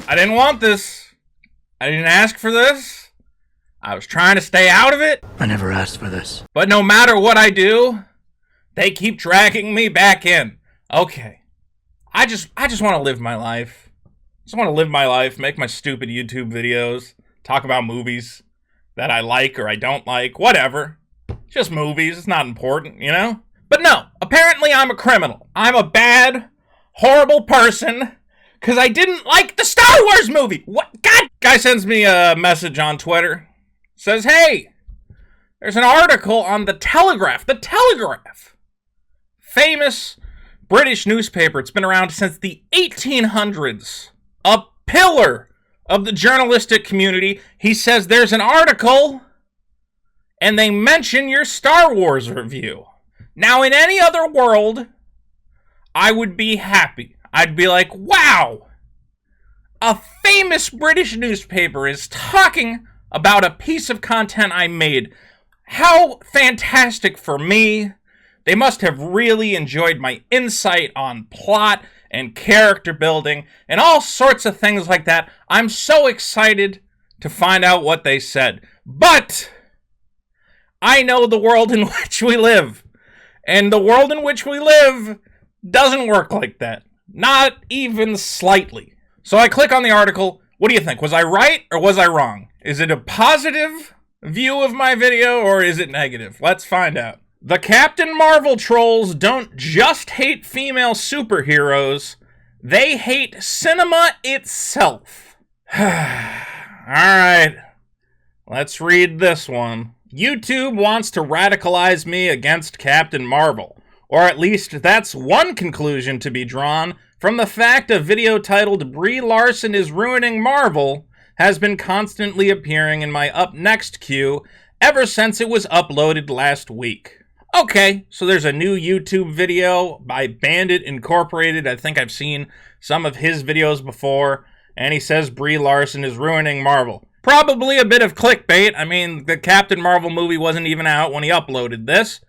I didn't want this. I didn't ask for this. I was trying to stay out of it. I never asked for this. But no matter what I do, they keep dragging me back in. Okay. I just want to live my life. Just want to live my life, make my stupid YouTube videos, talk about movies that I like or I don't like, whatever. Just movies, it's not important, you know? But no, apparently I'm a criminal. I'm a bad, horrible person because I didn't like the Star Wars movie. What? God! Guy sends me a message on Twitter. Says, hey, there's an article on the Telegraph. The Telegraph. Famous British newspaper. It's been around since the 1800s. A pillar of the journalistic community. He says there's an article and they mention your Star Wars review. Now, in any other world, I would be happy. I'd be like, wow, a famous British newspaper is talking about a piece of content I made. How fantastic for me. They must have really enjoyed my insight on plot and character building and all sorts of things like that. I'm so excited to find out what they said. But I know the world in which we live. And the world in which we live doesn't work like that. Not even slightly. So I click on the article. What do you think? Was I right or was I wrong? Is it a positive view of my video or is it negative? Let's find out. The Captain Marvel trolls don't just hate female superheroes, they hate cinema itself. Alright, let's read this one. YouTube wants to radicalize me against Captain Marvel, or at least that's one conclusion to be drawn from the fact a video titled Brie Larson is Ruining Marvel has been constantly appearing in my up next queue ever since it was uploaded last week. Okay, so there's a new YouTube video by Bandit Incorporated. I think I've seen some of his videos before, and he says Brie Larson is ruining Marvel. Probably a bit of clickbait. I mean, the Captain Marvel movie wasn't even out when he uploaded this.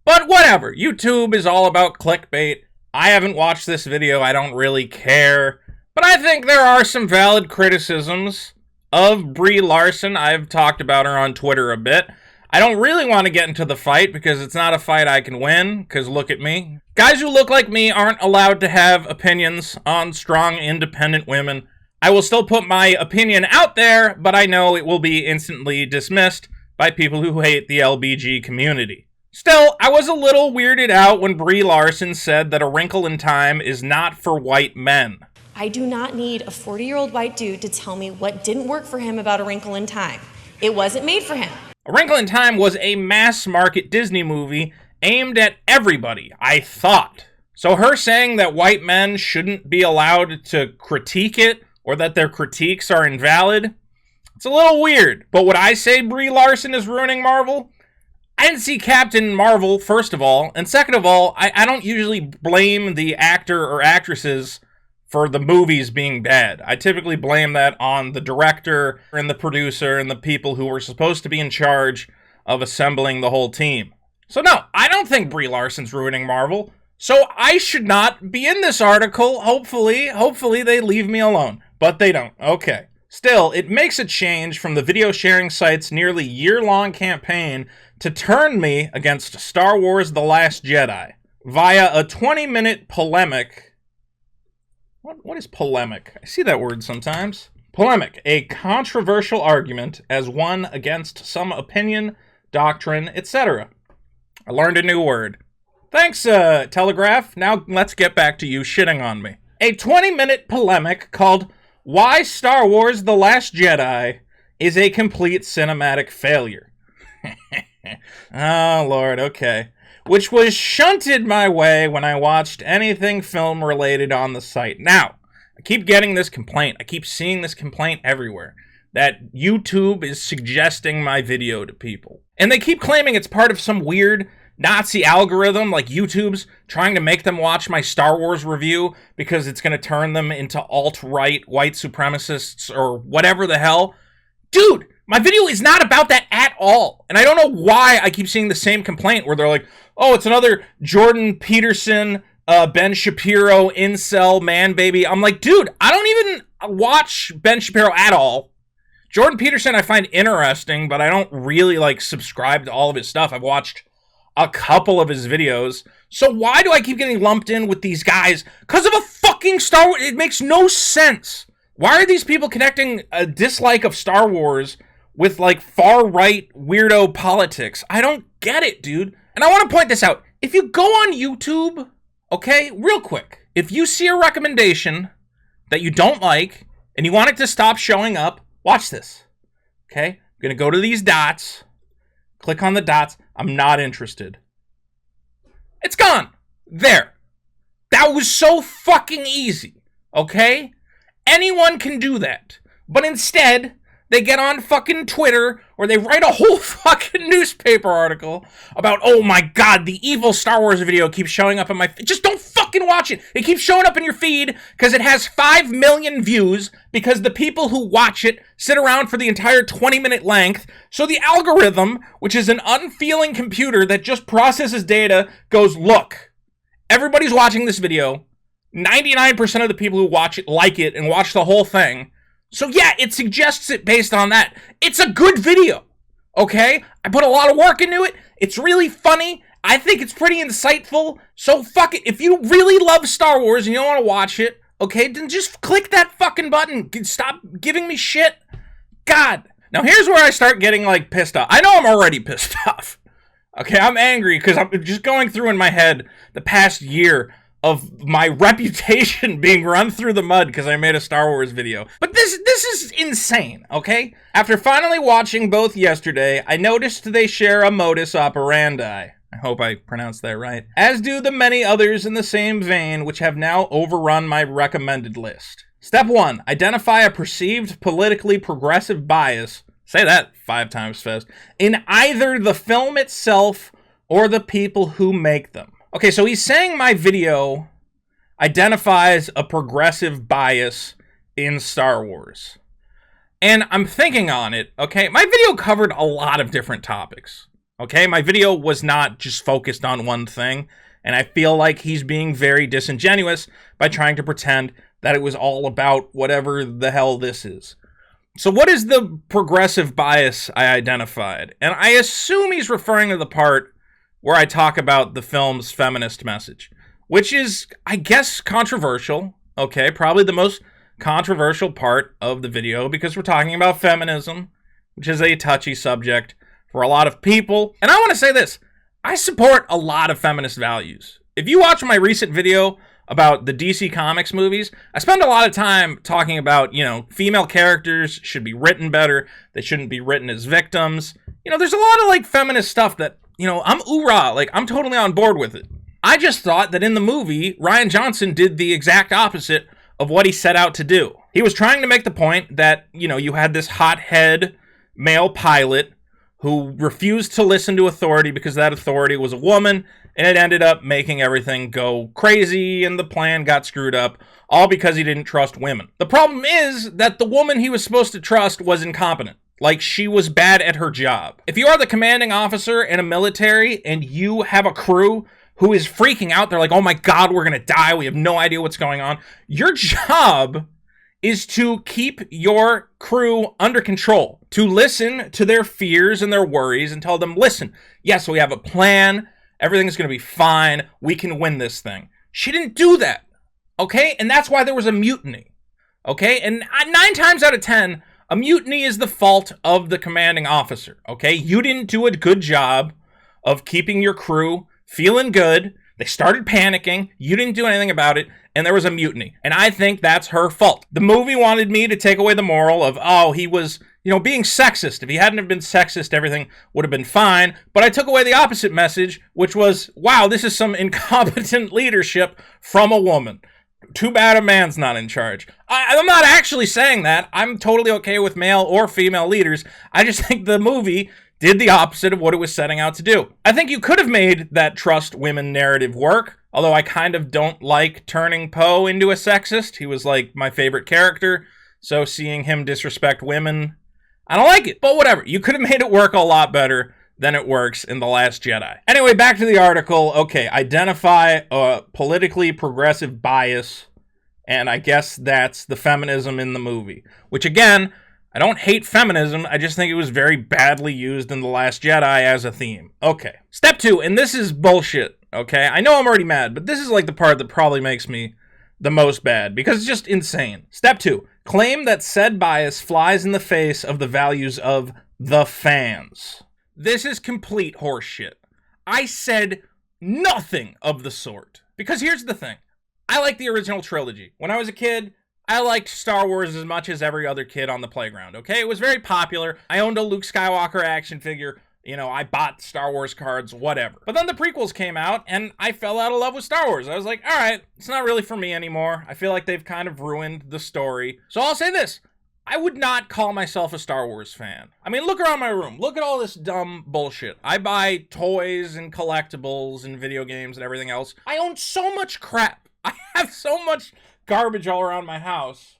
But whatever, YouTube is all about clickbait. I haven't watched this video, I don't really care. But I think there are some valid criticisms of Brie Larson. I've talked about her on Twitter a bit. I don't really want to get into the fight because it's not a fight I can win, because look at me. Guys who look like me aren't allowed to have opinions on strong, independent women. I will still put my opinion out there, but I know it will be instantly dismissed by people who hate the LBG community. Still, I was a little weirded out when Brie Larson said that A Wrinkle in Time is not for white men. I do not need a 40-year-old white dude to tell me what didn't work for him about A Wrinkle in Time. It wasn't made for him. A Wrinkle in Time was a mass-market Disney movie aimed at everybody, I thought. So her saying that white men shouldn't be allowed to critique it, or that their critiques are invalid, it's a little weird. But would I say Brie Larson is ruining Marvel? I didn't see Captain Marvel, first of all, and second of all, I don't usually blame the actor or actresses for the movies being bad. I typically blame that on the director and the producer and the people who were supposed to be in charge of assembling the whole team. So no, I don't think Brie Larson's ruining Marvel, so I should not be in this article. Hopefully they leave me alone. But they don't. Okay. Still, it makes a change from the video sharing site's nearly year-long campaign to turn me against Star Wars The Last Jedi via a 20-minute polemic. What is polemic? I see that word sometimes. Polemic, a controversial argument as one against some opinion, doctrine, etc. I learned a new word. Thanks, Telegraph. Now let's get back to you shitting on me. A 20-minute polemic called Why Star Wars The Last Jedi is a Complete Cinematic Failure. Oh, Lord, okay. Which was shunted my way when I watched anything film-related on the site. Now, I keep getting this complaint. I keep seeing this complaint everywhere, that YouTube is suggesting my video to people. And they keep claiming it's part of some weird Nazi algorithm, like YouTube's trying to make them watch my Star Wars review because it's going to turn them into alt-right white supremacists or whatever the hell. Dude, my video is not about that at all. And I don't know why I keep seeing the same complaint where they're like, oh, it's another Jordan Peterson, Ben Shapiro, incel, man baby. I'm like, dude, I watch Ben Shapiro at all. Jordan Peterson I find interesting, but I don't really, like, subscribe to all of his stuff. I've watched a couple of his videos. So why do I keep getting lumped in with these guys? Because of a fucking Star Wars. It makes no sense. Why are these people connecting a dislike of Star Wars with, like, far-right weirdo politics? I don't get it, dude. And I want to point this out. If you go on YouTube, okay, real quick, if you see a recommendation that you don't like and you want it to stop showing up, watch this, okay? I'm going to go to these dots, click on the dots. I'm not interested. It's gone. There. That was so fucking easy, okay? Anyone can do that. But instead, they get on fucking Twitter or they write a whole fucking newspaper article about, oh my god, the evil Star Wars video keeps showing up in my feed. Just don't fucking watch it. It keeps showing up in your feed because it has 5 million views because the people who watch it sit around for the entire 20-minute length. So the algorithm, which is an unfeeling computer that just processes data, goes, look, everybody's watching this video. 99% of the people who watch it like it and watch the whole thing. So yeah, it suggests it based on that. It's a good video, okay? I put a lot of work into it. It's really funny. I think it's pretty insightful. So fuck it. If you really love Star Wars and you don't want to watch it, okay, then just click that fucking button. Stop giving me shit. God. Now here's where I start getting, like, pissed off. I know I'm already pissed off. Okay, I'm angry because I'm just going through in my head the past year of my reputation being run through the mud because I made a Star Wars video. But this is insane, okay? After finally watching both yesterday, I noticed they share a modus operandi. I hope I pronounced that right. As do the many others in the same vein, which have now overrun my recommended list. Step 1, identify a perceived politically progressive bias, say that 5 times fast, in either the film itself or the people who make them. Okay, so he's saying my video identifies a progressive bias in Star Wars. And I'm thinking on it, okay? My video covered a lot of different topics, okay? My video was not just focused on one thing, and I feel like he's being very disingenuous by trying to pretend that it was all about whatever the hell this is. So what is the progressive bias I identified? And I assume he's referring to the part where I talk about the film's feminist message, which is, I guess, controversial, okay? Probably the most controversial part of the video because we're talking about feminism, which is a touchy subject for a lot of people. And I want to say this, I support a lot of feminist values. If you watch my recent video about the DC Comics movies, I spend a lot of time talking about, you know, female characters should be written better, they shouldn't be written as victims. You know, there's a lot of, like, feminist stuff that, you know, I'm oorah, like, I'm totally on board with it. I just thought that in the movie, Rian Johnson did the exact opposite of what he set out to do. He was trying to make the point that, you know, you had this hothead male pilot who refused to listen to authority because that authority was a woman, and it ended up making everything go crazy, and the plan got screwed up, all because he didn't trust women. The problem is that the woman he was supposed to trust was incompetent. Like, she was bad at her job. If you are the commanding officer in a military and you have a crew who is freaking out, they're like, oh my god, we're gonna die, we have no idea what's going on. Your job is to keep your crew under control, to listen to their fears and their worries and tell them, listen, yes, we have a plan, everything's gonna be fine, we can win this thing. She didn't do that, okay? And that's why there was a mutiny, okay? And 9 times out of 10, a mutiny is the fault of the commanding officer, okay? You didn't do a good job of keeping your crew feeling good. They started panicking. You didn't do anything about it, and there was a mutiny. And I think that's her fault. The movie wanted me to take away the moral of, oh, he was, you know, being sexist. If he hadn't have been sexist, everything would have been fine. But I took away the opposite message, which was, wow, this is some incompetent leadership from a woman. Too bad a man's not in charge. I'm not actually saying that. I'm totally okay with male or female leaders. I just think the movie did the opposite of what it was setting out to do. I think you could have made that trust women narrative work, although I kind of don't like turning Poe into a sexist. He was, like, my favorite character, so seeing him disrespect women, I don't like it. But whatever, you could have made it work a lot better than it works in The Last Jedi. Anyway, back to the article. Okay, identify a politically progressive bias And I guess that's the feminism in the movie. Which, again, I don't hate feminism, I just think it was very badly used in The Last Jedi as a theme. Okay. Step 2, and this is bullshit, okay? I know I'm already mad, but this is like the part that probably makes me the most bad, because it's just insane. Step 2, claim that said bias flies in the face of the values of the fans. This is complete horseshit. I said nothing of the sort. Because here's the thing. I like the original trilogy. When I was a kid, I liked Star Wars as much as every other kid on the playground, okay? It was very popular. I owned a Luke Skywalker action figure. You know, I bought Star Wars cards, whatever. But then the prequels came out, and I fell out of love with Star Wars. I was like, all right, it's not really for me anymore. I feel like they've kind of ruined the story. So I'll say this. I would not call myself a Star Wars fan. I mean, look around my room. Look at all this dumb bullshit. I buy toys and collectibles and video games and everything else. I own so much crap. I have so much garbage all around my house.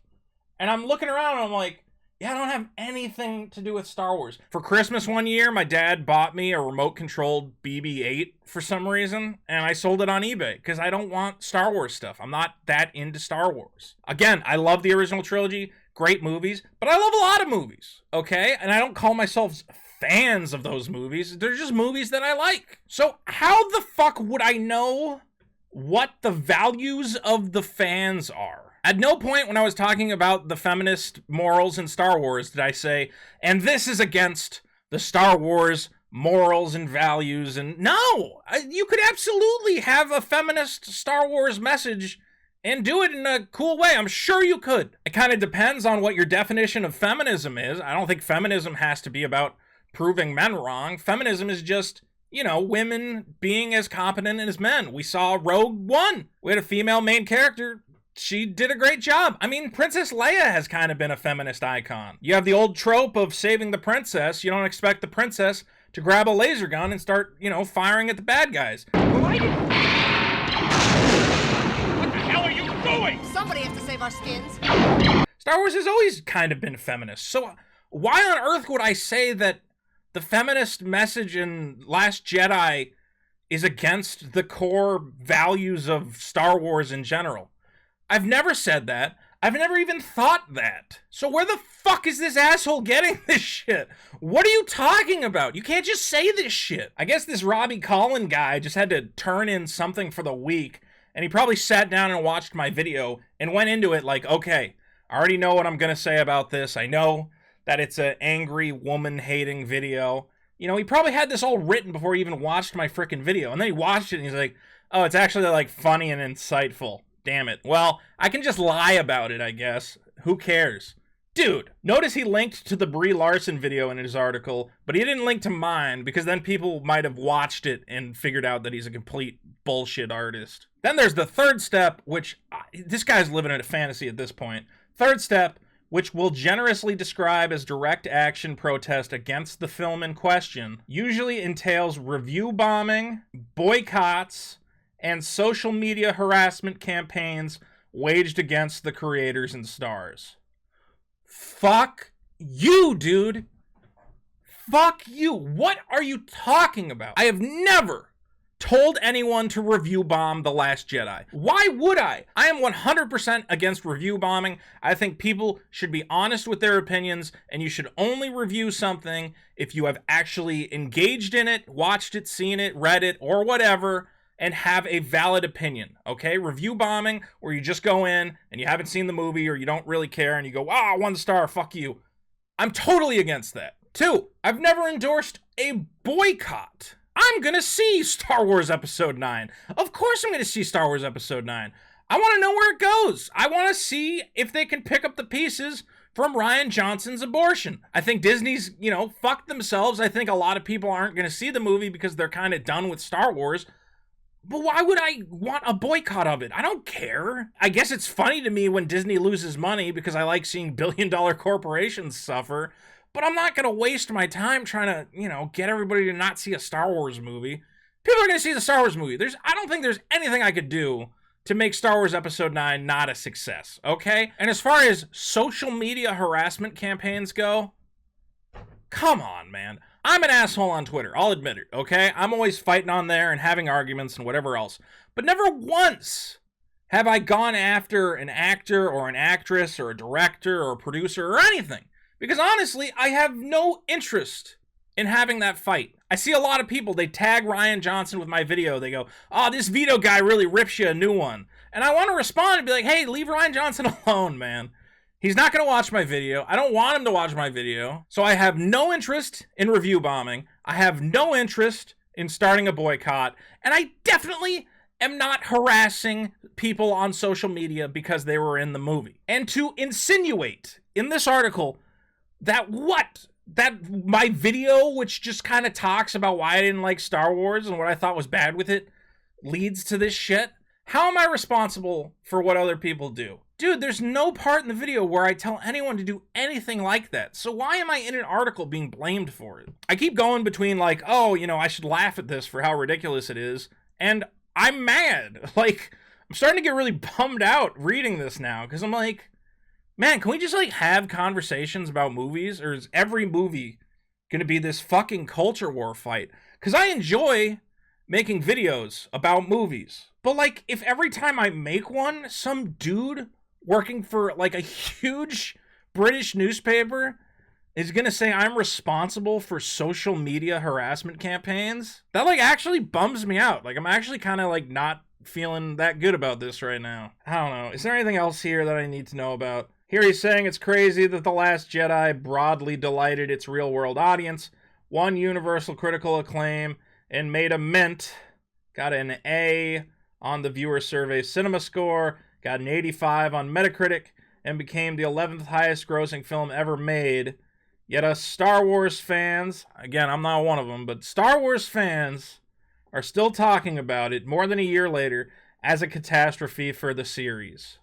And I'm looking around and I'm like, yeah, I don't have anything to do with Star Wars. For Christmas one year, my dad bought me a remote-controlled BB-8 for some reason, and I sold it on eBay because I don't want Star Wars stuff. I'm not that into Star Wars. Again, I love the original trilogy, great movies, but I love a lot of movies, okay? And I don't call myself fans of those movies. They're just movies that I like. So how the fuck would I know what the values of the fans are? At no point when I was talking about the feminist morals in Star Wars did I say, and this is against the Star Wars morals and values. And no, you could absolutely have a feminist Star Wars message and do it in a cool way. I'm sure you could. It kind of depends on what your definition of feminism is. I don't think feminism has to be about proving men wrong. Feminism is just, you know, women being as competent as men. We saw Rogue One. We had a female main character. She did a great job. I mean, Princess Leia has kind of been a feminist icon. You have the old trope of saving the princess. You don't expect the princess to grab a laser gun and start, you know, firing at the bad guys. What the hell are you doing? Somebody has to save our skins. Star Wars has always kind of been feminist. So why on earth would I say that the feminist message in Last Jedi is against the core values of Star Wars in general? I've never said that. I've never even thought that. So where the fuck is this asshole getting this shit? What are you talking about? You can't just say this shit. I guess this Robbie Collin guy just had to turn in something for the week, and he probably sat down and watched my video and went into it like, okay, I already know what I'm gonna say about this. I know that it's an angry woman-hating video. You know, he probably had this all written before he even watched my frickin' video, and then he watched it and he's like, oh, it's actually like funny and insightful. Damn it. Well, I can just lie about it, I guess. Who cares? Dude, notice he linked to the Brie Larson video in his article, but he didn't link to mine because then people might have watched it and figured out that he's a complete bullshit artist. Then there's the third step, which this guy's living in a fantasy at this point. Third step, which we'll generously describe as direct action protest against the film in question, usually entails review bombing, boycotts, and social media harassment campaigns waged against the creators and stars. Fuck you, dude. Fuck you. What are you talking about? I have never told anyone to review bomb The Last Jedi. Why would I? I am 100% against review bombing. I think people should be honest with their opinions, and you should only review something if you have actually engaged in it, watched it, seen it, read it, or whatever, and have a valid opinion, okay? Review bombing, where you just go in and you haven't seen the movie or you don't really care and you go, ah, 1 star, fuck you. I'm totally against that. 2, I've never endorsed a boycott. I'm gonna see Star Wars Episode 9. Of course I'm gonna see Star Wars Episode 9. I want to know where it goes. I want to see if they can pick up the pieces from Rian Johnson's abortion. I think Disney's, fucked themselves. I think a lot of people aren't gonna see the movie because they're kind of done with Star Wars. But why would I want a boycott of it? I don't care. I guess it's funny to me when Disney loses money because I like seeing billion-dollar corporations suffer. But I'm not going to waste my time trying to, get everybody to not see a Star Wars movie. People are going to see the Star Wars movie. I don't think there's anything I could do to make Star Wars Episode 9 not a success, okay? And as far as social media harassment campaigns go, come on, man. I'm an asshole on Twitter, I'll admit it, okay? I'm always fighting on there and having arguments and whatever else. But never once have I gone after an actor or an actress or a director or a producer or anything. Because honestly, I have no interest in having that fight. I see a lot of people, they tag Ryan Johnson with my video. They go, oh, this Vito guy really rips you a new one. And I want to respond and be like, hey, leave Ryan Johnson alone, man. He's not going to watch my video. I don't want him to watch my video. So I have no interest in review bombing. I have no interest in starting a boycott. And I definitely am not harassing people on social media because they were in the movie. And to insinuate in this article that my video, which just kind of talks about why I didn't like Star Wars and what I thought was bad with it, leads to this shit. How am I responsible for what other people do? Dude, there's no part in the video where I tell anyone to do anything like that. So why am I in an article being blamed for it? I keep going between like, oh, I should laugh at this for how ridiculous it is, and I'm mad. Like, I'm starting to get really bummed out reading this now, because I'm like, man, can we just like have conversations about movies, or is every movie gonna be this fucking culture war fight? Because I enjoy making videos about movies, but like if every time I make one, some dude working for like a huge British newspaper is gonna say I'm responsible for social media harassment campaigns, that like actually bums me out. Like I'm actually kind of like not feeling that good about this right now. I don't know. Is there anything else here that I need to know about? Here he's saying it's crazy that The Last Jedi broadly delighted its real-world audience, won universal critical acclaim, and made a mint. Got an A on the viewer survey cinema score, got an 85 on Metacritic, and became the 11th highest grossing film ever made. Yet us Star Wars fans, again, I'm not one of them, but Star Wars fans are still talking about it more than a year later as a catastrophe for the series.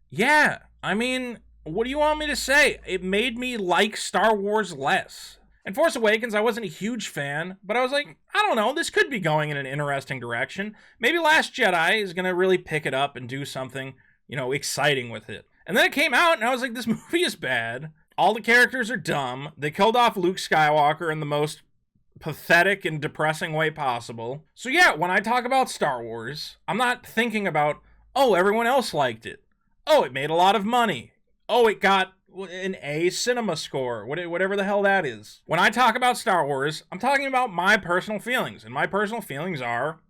Yeah, I mean, what do you want me to say? It made me like Star Wars less. And Force Awakens, I wasn't a huge fan, but I was like, I don't know, this could be going in an interesting direction. Maybe Last Jedi is going to really pick it up and do something, exciting with it. And then it came out, and I was like, this movie is bad. All the characters are dumb. They killed off Luke Skywalker in the most pathetic and depressing way possible. So yeah, when I talk about Star Wars, I'm not thinking about, oh, everyone else liked it. Oh, it made a lot of money. Oh, it got an A cinema score, whatever the hell that is. When I talk about Star Wars, I'm talking about my personal feelings, and my personal feelings are,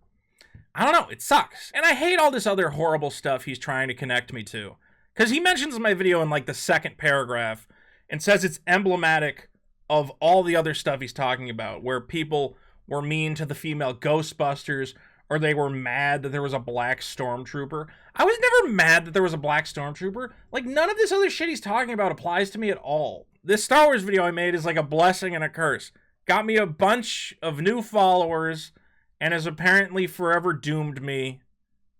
I don't know, it sucks. And I hate all this other horrible stuff he's trying to connect me to. Because he mentions my video in like the second paragraph and says it's emblematic of all the other stuff he's talking about, where people were mean to the female Ghostbusters, or they were mad that there was a black stormtrooper. I was never mad that there was a black stormtrooper. Like, none of this other shit he's talking about applies to me at all. This Star Wars video I made is like a blessing and a curse. Got me a bunch of new followers, and has apparently forever doomed me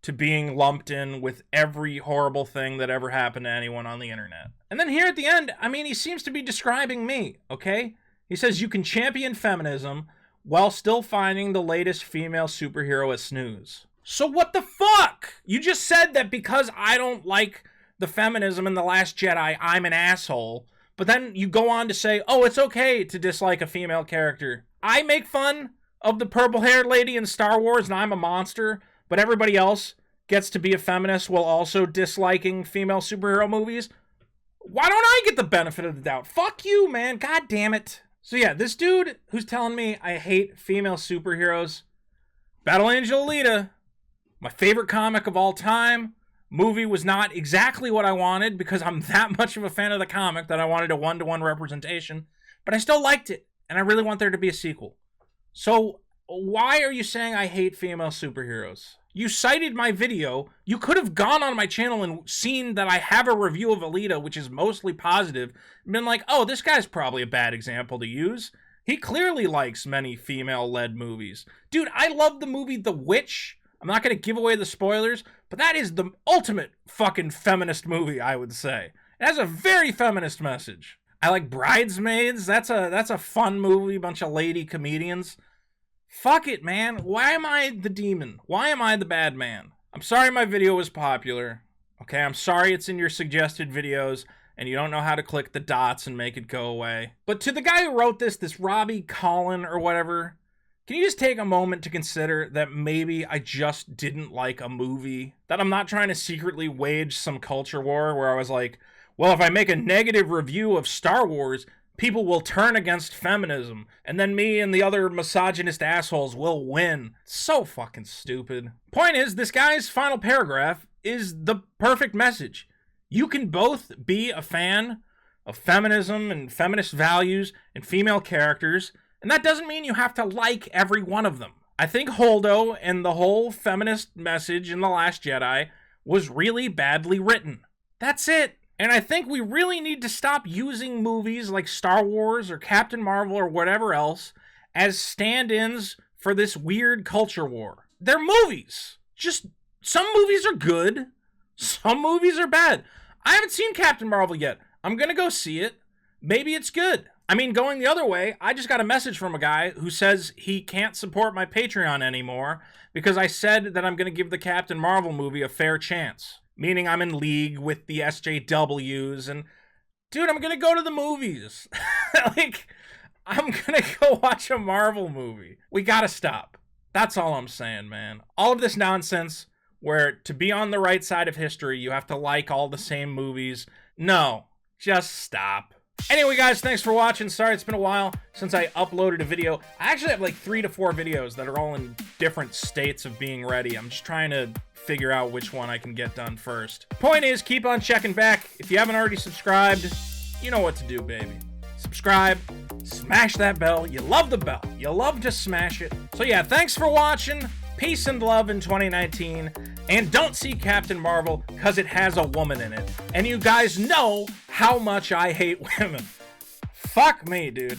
to being lumped in with every horrible thing that ever happened to anyone on the internet. And then here at the end, I mean, he seems to be describing me, okay? He says you can champion feminism while still finding the latest female superhero a snooze. So what the fuck? You just said that because I don't like the feminism in The Last Jedi, I'm an asshole. But then you go on to say, oh, it's okay to dislike a female character. I make fun of the purple-haired lady in Star Wars and I'm a monster, but everybody else gets to be a feminist while also disliking female superhero movies? Why don't I get the benefit of the doubt? Fuck you, man. God damn it. So yeah, this dude who's telling me I hate female superheroes, Battle Angel Alita, my favorite comic of all time, movie was not exactly what I wanted because I'm that much of a fan of the comic that I wanted a one-to-one representation, but I still liked it, and I really want there to be a sequel. So why are you saying I hate female superheroes? You cited my video. You could have gone on my channel and seen that I have a review of Alita, which is mostly positive, and been like, oh, this guy's probably a bad example to use. He clearly likes many female-led movies. Dude, I love the movie The Witch. I'm not going to give away the spoilers, but that is the ultimate fucking feminist movie, I would say. It has a very feminist message. I like Bridesmaids. That's a fun movie, bunch of lady comedians. Fuck it, man. Why am I the demon? Why am I the bad man? I'm sorry my video was popular. Okay, I'm sorry it's in your suggested videos and you don't know how to click the dots and make it go away. But to the guy who wrote this Robbie Collin or whatever, Can you just take a moment to consider that maybe I just didn't like a movie? That I'm not trying to secretly wage some culture war where I was like, well, if I make a negative review of Star Wars, people will turn against feminism, and then me and the other misogynist assholes will win. So fucking stupid. Point is, this guy's final paragraph is the perfect message. You can both be a fan of feminism and feminist values and female characters, and that doesn't mean you have to like every one of them. I think Holdo and the whole feminist message in The Last Jedi was really badly written. That's it. And I think we really need to stop using movies like Star Wars or Captain Marvel or whatever else as stand-ins for this weird culture war. They're movies. Just some movies are good, some movies are bad. I haven't seen Captain Marvel yet. I'm gonna go see it. Maybe it's good. I mean, going the other way, I just got a message from a guy who says he can't support my Patreon anymore because I said that I'm gonna give the Captain Marvel movie a fair chance. Meaning I'm in league with the SJWs, and dude, I'm gonna go to the movies. Like, I'm gonna go watch a Marvel movie. We gotta stop. That's all I'm saying, man. All of this nonsense where to be on the right side of history, you have to like all the same movies. No, just stop. Anyway, guys, thanks for watching. Sorry it's been a while since I uploaded a video. I actually have like 3 to 4 videos that are all in different states of being ready. I'm just trying to figure out which one I can get done first. Point is, keep on checking back. If you haven't already subscribed, you know what to do, baby. Subscribe, smash that bell. You love the bell. You love to smash it. So yeah, thanks for watching. Peace and love in 2019. And don't see Captain Marvel because it has a woman in it. And you guys know how much I hate women. Fuck me, dude.